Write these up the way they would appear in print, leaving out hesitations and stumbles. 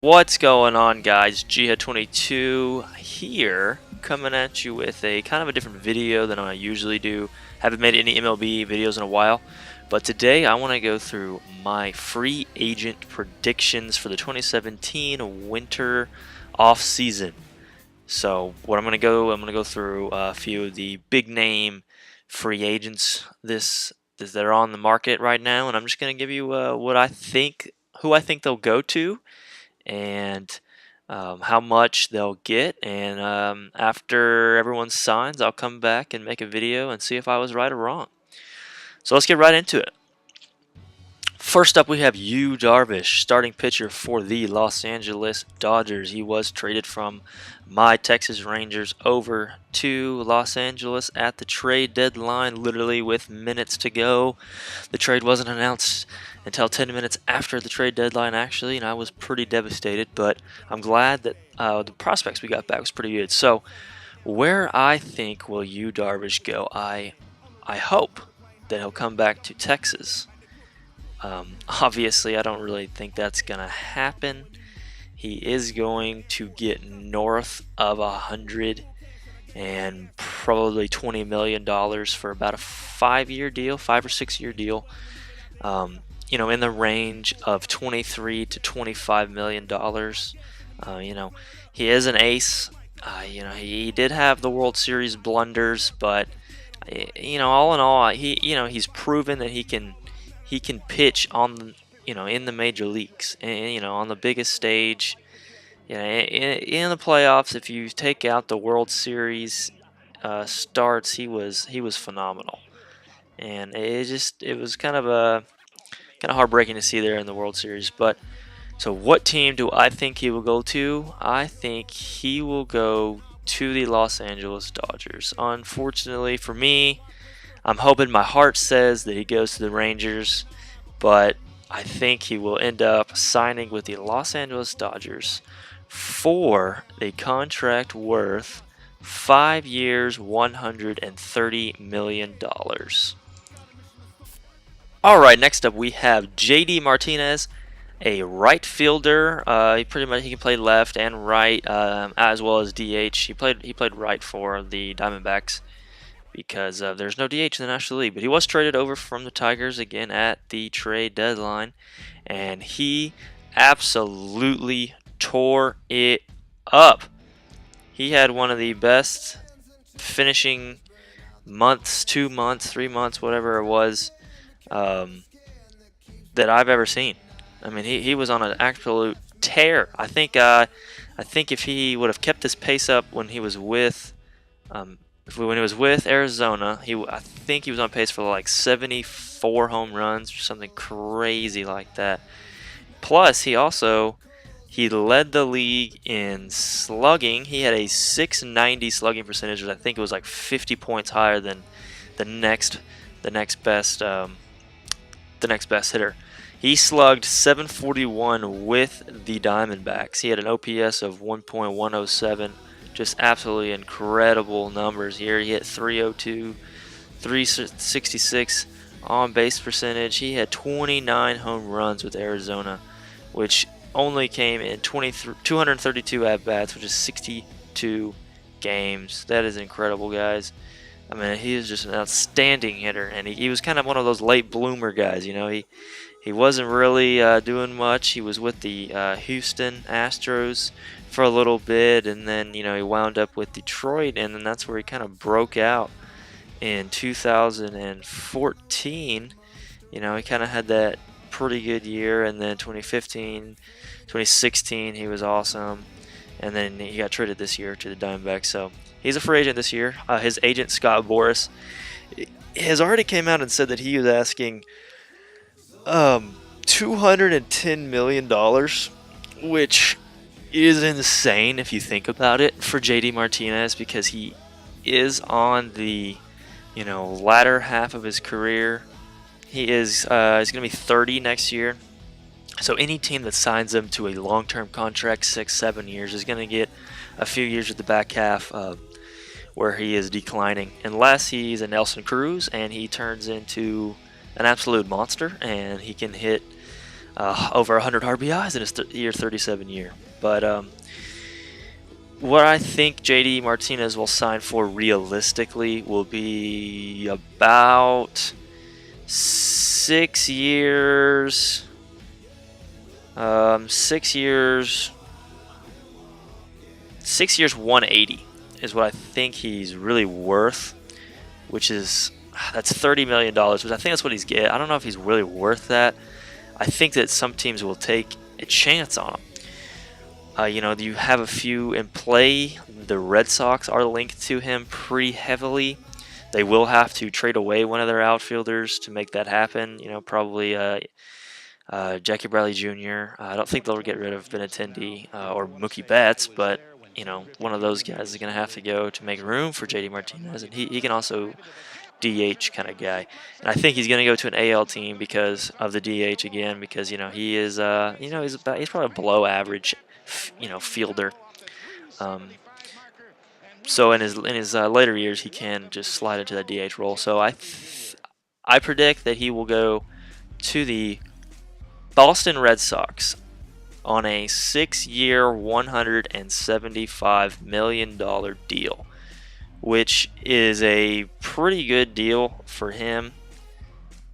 What's going on, guys? Jihad22 here, coming at you with a kind of a different video than I usually do. Haven't made any MLB videos in a while, but today I want to go through my free agent predictions for the 2017 winter off season. So what I'm going to go through a few of the big name free agents that are on the market right now, and I'm just going to give you who I think they'll go to, and how much they'll get. And after everyone signs, I'll come back and make a video and see if I was right or wrong. So let's get right into it. First up, we have Yu Darvish, starting pitcher for the Los Angeles Dodgers. He was traded from my Texas Rangers over to Los Angeles at the trade deadline, literally with minutes to go. The trade wasn't announced until 10 minutes after the trade deadline, actually, and I was pretty devastated, but I'm glad that the prospects we got back was pretty good. So where I think will Yu Darvish go? I hope that he'll come back to Texas. Obviously, I don't really think that's going to happen. He is going to get north of $100 and probably $20 million for about a 5-year deal, 5 or 6 year deal. In the range of $23 to $25 million. He is an ace. He did have the World Series blunders, but all in all, he's proven that he can pitch on in the major leagues, and on the biggest stage. In the playoffs, if you take out the World Series starts, he was phenomenal, and it was kind of heartbreaking to see there in the World Series. But so what team do I think he will go to? I think he will go to the Los Angeles Dodgers. Unfortunately for me, I'm hoping, my heart says that he goes to the Rangers, but I think he will end up signing with the Los Angeles Dodgers for a contract worth 5 years, $130 million. All right, next up we have JD Martinez, a right fielder. He can play left and right, as well as DH. He played right for the Diamondbacks, because there's no DH in the National League. But he was traded over from the Tigers again at the trade deadline, and he absolutely tore it up. He had one of the best finishing months, 2 months, 3 months, whatever it was, that I've ever seen. I mean, he was on an absolute tear. I think if he would have kept this pace up when he was with Arizona, I think he was on pace for like 74 home runs or something crazy like that. Plus, he led the league in slugging. He had a .690 slugging percentage, which I think it was like 50 points higher than the next best hitter. He slugged .741 with the Diamondbacks. He had an OPS of 1.107. Just absolutely incredible numbers here. He hit .302, .366 on base percentage. He had 29 home runs with Arizona, which only came in 232 at bats, which is 62 games. That is incredible, guys. I mean, he is just an outstanding hitter, and he was kind of one of those late bloomer guys. He wasn't really doing much. He was with the Houston Astros for a little bit, and then he wound up with Detroit, and then that's where he kind of broke out in 2014. He kind of had that pretty good year, and then 2015, 2016 he was awesome, and then he got traded this year to the Diamondbacks. So he's a free agent this year. His agent, Scott Boras, has already came out and said that he was asking $210 million, which is insane if you think about it, for JD Martinez, because he is on the latter half of his career. He's going to be 30 next year. So any team that signs him to a long-term contract, 6-7 years, is going to get a few years at the back half where he is declining, unless he's a Nelson Cruz and he turns into an absolute monster and he can hit over 100 RBIs in his year 37 year. But what I think JD Martinez will sign for realistically will be about 6 years. 6 years. 6 years, 180 is what I think he's really worth, which is that's $30 million, which I think that's what he's getting. I don't know if he's really worth that. I think that some teams will take a chance on him. You have a few in play. The Red Sox are linked to him pretty heavily. They will have to trade away one of their outfielders to make that happen. Probably Jackie Bradley Jr. I don't think they'll get rid of Benintendi or Mookie Betts, but one of those guys is going to have to go to make room for JD Martinez, and he can also DH kind of guy. And I think he's going to go to an AL team because of the DH again, because he is he's probably a below average fielder. So in his later years, he can just slide into that DH role. So I predict that he will go to the Boston Red Sox on a 6-year, $175 million deal, which is a pretty good deal for him.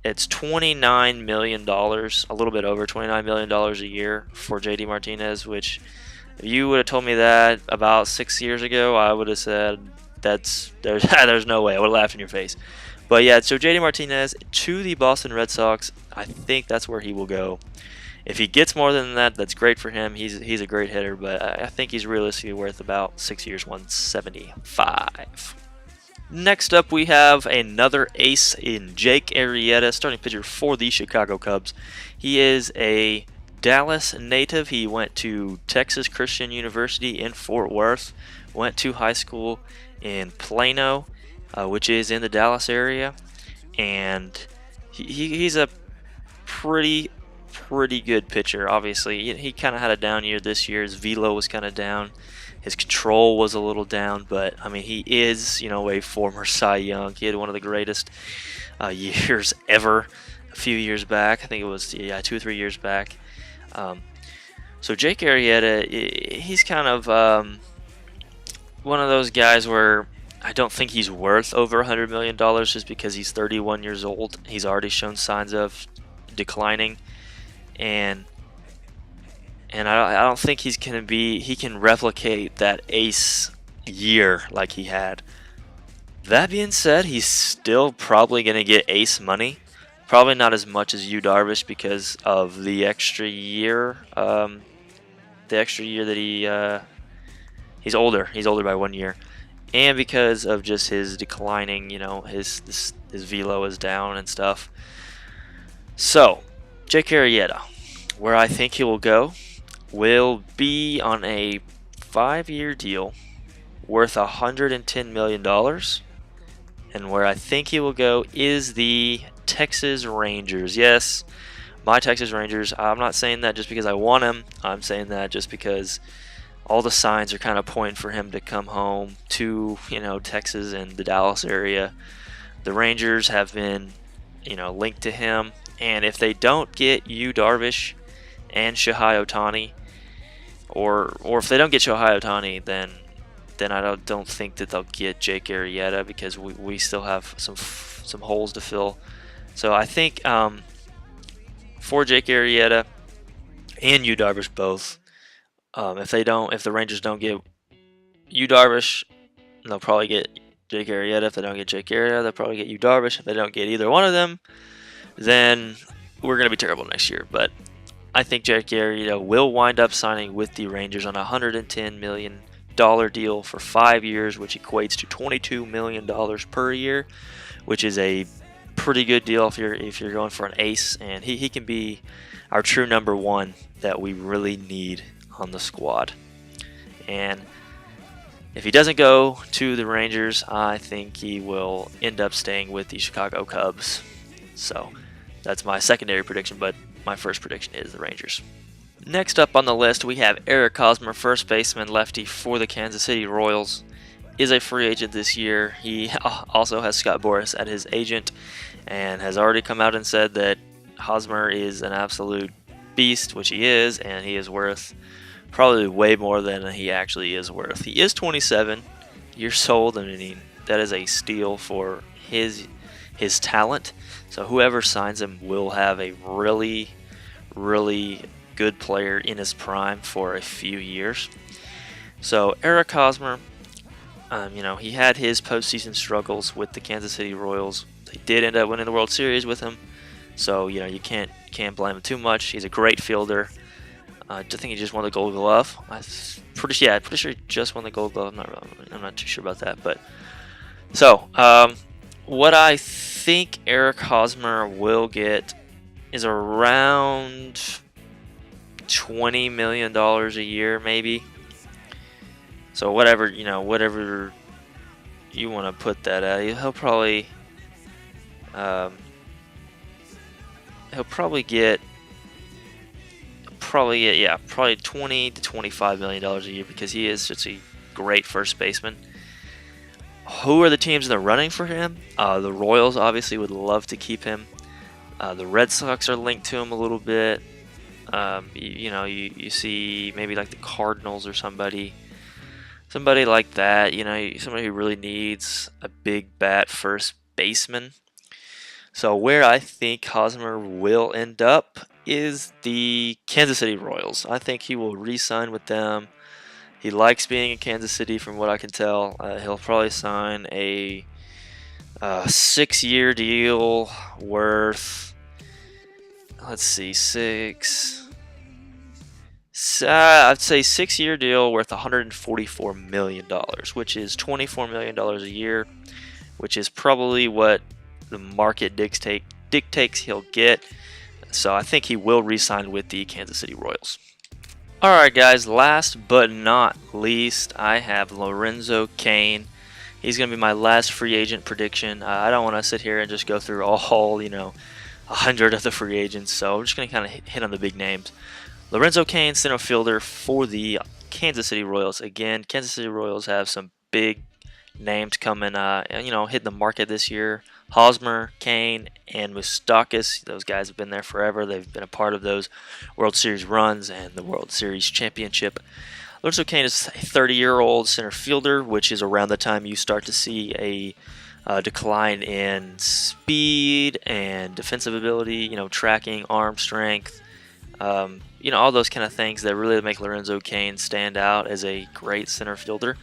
It's $29 million, a little bit over $29 million a year for JD Martinez, which if you would have told me that about 6 years ago, I would have said there's no way. I would have laughed in your face. But yeah, so JD Martinez to the Boston Red Sox, I think that's where he will go. If he gets more than that, that's great for him. He's a great hitter, but I think he's realistically worth about 6 years, 175. Next up, we have another ace in Jake Arrieta, starting pitcher for the Chicago Cubs. He is a Dallas native. He went to Texas Christian University in Fort Worth, went to high school in Plano, which is in the Dallas area, and he's a pretty good pitcher. Obviously, he kind of had a down year this year. His velo was kind of down. His control was a little down, but I mean, he is, a former Cy Young. He had one of the greatest years ever a few years back. I think it was 2 or 3 years back. So Jake Arrieta, he's kind of one of those guys where I don't think he's worth over $100 million just because he's 31 years old. He's already shown signs of declining, and I don't think he can replicate that ace year like he had. That being said, he's still probably going to get ace money. Probably not as much as Yu Darvish because of the extra year. The extra year that he's older. He's older by 1 year, and because of just his declining. His velo is down and stuff. So Jake Arrieta, where I think he will go, will be on a 5-year deal worth $110 million. And where I think he will go is the Texas Rangers. Yes, my Texas Rangers. I'm not saying that just because I want him. I'm saying that just because all the signs are kind of pointing for him to come home to, Texas and the Dallas area. The Rangers have been, linked to him. And if they don't get Yu Darvish and Shohei Ohtani, or if they don't get Shohei Ohtani, then I don't think that they'll get Jake Arrieta because we still have some holes to fill. So I think for Jake Arrieta and Yu Darvish both, if the Rangers don't get Yu Darvish, they'll probably get Jake Arrieta. If they don't get Jake Arrieta, they'll probably get Yu Darvish. If they don't get either one of them, then we're going to be terrible next year. But I think Jake Arrieta will wind up signing with the Rangers on a $110 million deal for 5 years, which equates to $22 million per year, which is a pretty good deal if you're going for an ace. And he can be our true number one that we really need on the squad. And if he doesn't go to the Rangers, I think he will end up staying with the Chicago Cubs. So that's my secondary prediction, but my first prediction is the Rangers. Next up on the list, we have Eric Hosmer, first baseman, lefty for the Kansas City Royals. Is a free agent this year. He also has Scott Boras as his agent and has already come out and said that Hosmer is an absolute beast, which he is, and he is worth probably way more than he actually is worth. He is 27 years old. I mean, that is a steal for his talent. So whoever signs him will have a really, really good player in his prime for a few years. So Eric Hosmer, he had his postseason struggles with the Kansas City Royals. They did end up winning the World Series with him, so you can't blame him too much. He's a great fielder. I think he just won the Gold Glove. Pretty sure he just won the Gold Glove. I'm not too sure about that, but so what I think Eric Hosmer will get is around $20 million a year, maybe. So whatever you want to put that at, he'll probably get probably $20 to $25 million a year, because he is such a great first baseman. Who are the teams in the running for him? The Royals obviously would love to keep him. The Red Sox are linked to him a little bit. You see maybe like the Cardinals or somebody like that. Somebody who really needs a big bat first baseman. So where I think Hosmer will end up is the Kansas City Royals. I think he will re-sign with them. He likes being in Kansas City, from what I can tell. He'll probably sign a 6-year deal worth, let's see, I'd say 6-year deal worth $144 million, which is $24 million a year, which is probably what the market dictates he'll get. So I think he will re-sign with the Kansas City Royals. Alright guys, last but not least, I have Lorenzo Cain. He's going to be my last free agent prediction. I don't want to sit here and just go through all, 100 of the free agents, so I'm just going to kind of hit on the big names. Lorenzo Cain, center fielder for the Kansas City Royals. Again, Kansas City Royals have some big names coming, hitting the market this year. Hosmer, Cain, and Moustakas. Those guys have been there forever. They've been a part of those World Series runs and the World Series championship. Lorenzo Cain is a 30-year-old center fielder, which is around the time you start to see a decline in speed and defensive ability, tracking, arm strength, all those kind of things that really make Lorenzo Cain stand out as a great center fielder.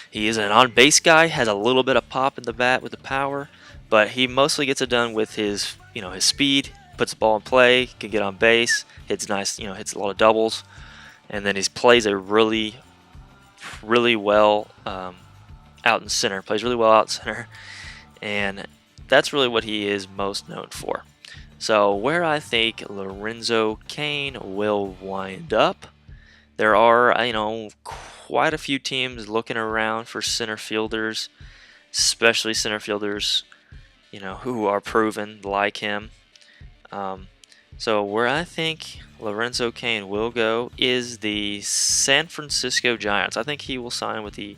He is an on-base guy, has a little bit of pop in the bat with the power, but he mostly gets it done with his speed. Puts the ball in play, can get on base, hits nice, hits a lot of doubles, and then he plays a really well out in center. Plays really well out in center, and that's really what he is most known for. So where I think Lorenzo Cain will wind up, there are quite a few teams looking around for center fielders, especially center fielders who are proven like him. So where I think Lorenzo Cain will go is the San Francisco Giants. I think he will sign with the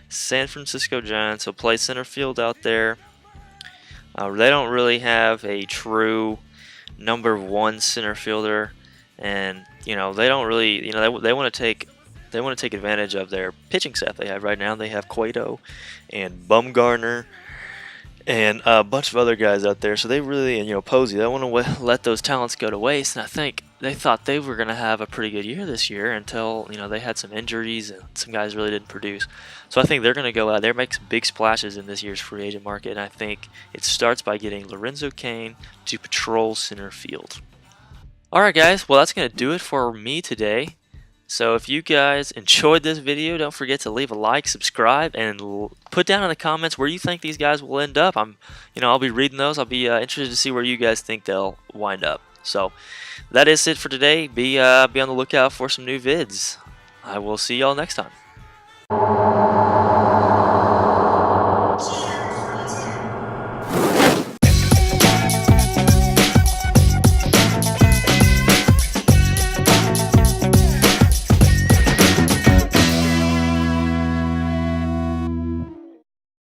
San Francisco Giants. He'll play center field out there. They don't really have a true number one center fielder, and they don't really they want to take advantage of their pitching staff they have right now. They have Cueto and Bumgarner and a bunch of other guys out there, so they really, Posey, they want to let those talents go to waste. And I think they thought they were going to have a pretty good year this year until they had some injuries and some guys really didn't produce. So I think they're going to go out there, make some big splashes in this year's free agent market, and I think it starts by getting Lorenzo Cain to patrol center field. Alright guys, well that's going to do it for me today. So if you guys enjoyed this video, don't forget to leave a like, subscribe, and put down in the comments where you think these guys will end up. I'll be reading those. I'll be interested to see where you guys think they'll wind up. So that is it for today. Be on the lookout for some new vids. I will see y'all next time.